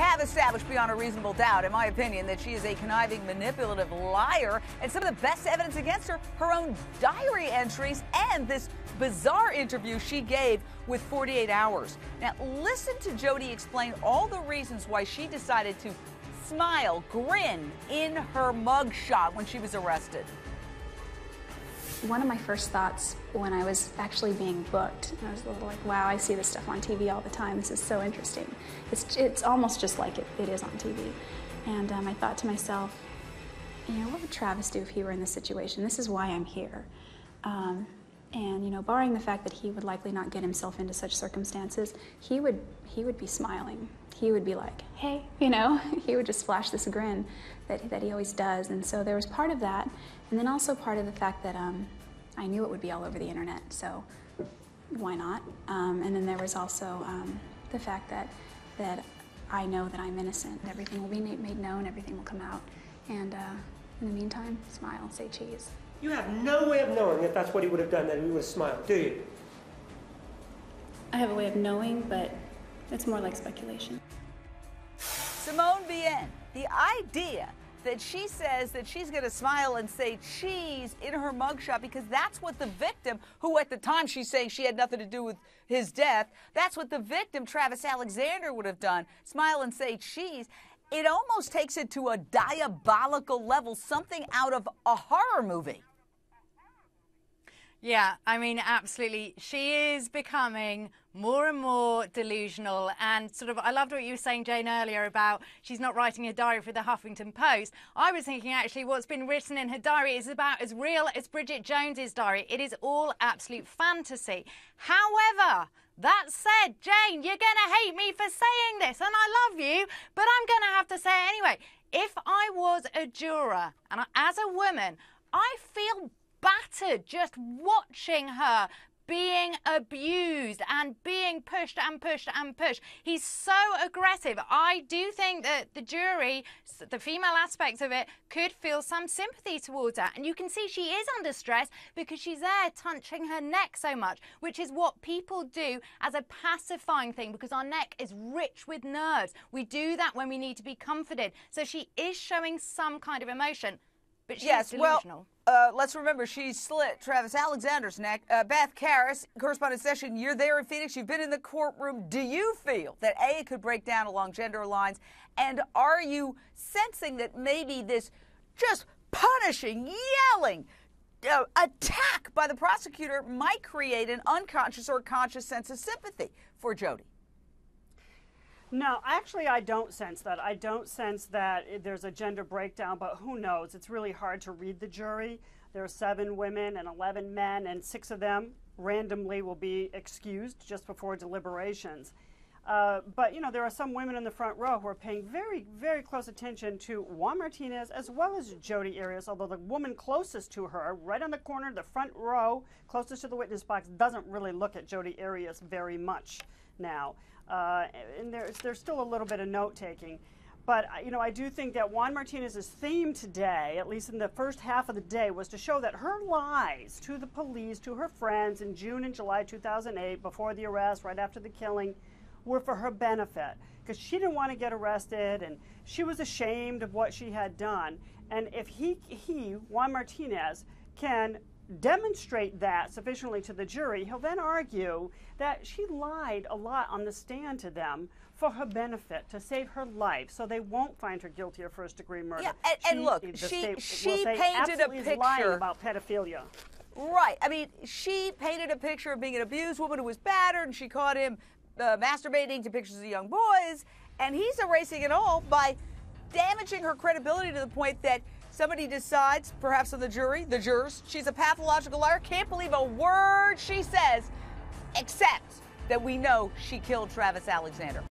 have established beyond a reasonable doubt, in my opinion, that she is a conniving, manipulative liar. And some of the best evidence against her, her own diary entries and this bizarre interview she gave with 48 Hours. Now, listen to Jodi explain all the reasons why she decided to smile, grin in her mugshot when she was arrested. One of my first thoughts when I was actually being booked, I was a little like, wow, I see this stuff on TV all the time. This is so interesting. It's almost just like it is on TV. And I thought to myself, you know, what would Travis do if he were in this situation? This is why I'm here. And, you know, barring the fact that he would likely not get himself into such circumstances, he would be smiling. He would be like, hey, you know, he would just flash this grin that he always does. And so there was part of that, and then also part of the fact that I knew it would be all over the internet, so why not? And then there was also the fact that I know that I'm innocent. Everything will be made known, everything will come out. And in the meantime, smile, say cheese. You have no way of knowing if that's what he would have done, that he would have smiled, do you? I have a way of knowing, but it's more like speculation. Simone Bien, the idea that she says that she's going to smile and say cheese in her mugshot because that's what the victim, who at the time she's saying she had nothing to do with his death, that's what the victim, Travis Alexander, would have done, smile and say cheese. It almost takes it to a diabolical level, something out of a horror movie. Yeah, I mean, absolutely. She is becoming more and more delusional, and sort of, I loved what you were saying, Jane, earlier about she's not writing a diary for the Huffington Post. I was thinking, actually, what's been written in her diary is about as real as Bridget Jones's diary. It is all absolute fantasy. However, that said, Jane, you're going to hate me for saying this, and I love you, but I'm going to have to say it anyway. If I was a juror, and as a woman, I feel battered just watching her being abused and being pushed and pushed and pushed. He's so aggressive. I do think that the jury, the female aspects of it, could feel some sympathy towards her. And you can see she is under stress because she's there touching her neck so much, which is what people do as a pacifying thing because our neck is rich with nerves. We do that when we need to be comforted. So she is showing some kind of emotion, but she's delusional. Let's remember, she slit Travis Alexander's neck. Beth Karras, correspondent session, you're there in Phoenix. You've been in the courtroom. Do you feel that A, it could break down along gender lines? And are you sensing that maybe this just punishing, yelling attack by the prosecutor might create an unconscious or conscious sense of sympathy for Jodi? No, actually, I don't sense that. I don't sense that there's a gender breakdown, but who knows? It's really hard to read the jury. There are 7 women and 11 men, and 6 of them randomly will be excused just before deliberations. But, you know, there are some women in the front row who are paying very, very close attention to Juan Martinez as well as Jodi Arias, although the woman closest to her, right on the corner, the front row, closest to the witness box, doesn't really look at Jodi Arias very much now. And there's still a little bit of note-taking. But, you know, I do think that Juan Martinez's theme today, at least in the first half of the day, was to show that her lies to the police, to her friends in June and July 2008, before the arrest, right after the killing, were for her benefit. Because she didn't want to get arrested, and she was ashamed of what she had done. And if he Juan Martinez, can demonstrate that sufficiently to the jury, he'll then argue that she lied a lot on the stand to them for her benefit, to save her life, so they won't find her guilty of first-degree murder. Yeah, and look, she painted a picture lying about pedophilia. Right. I mean, she painted a picture of being an abused woman who was battered, and she caught him masturbating to pictures of young boys, and he's erasing it all by damaging her credibility to the point that somebody decides, perhaps on the jury, the jurors, she's a pathological liar, can't believe a word she says, except that we know she killed Travis Alexander.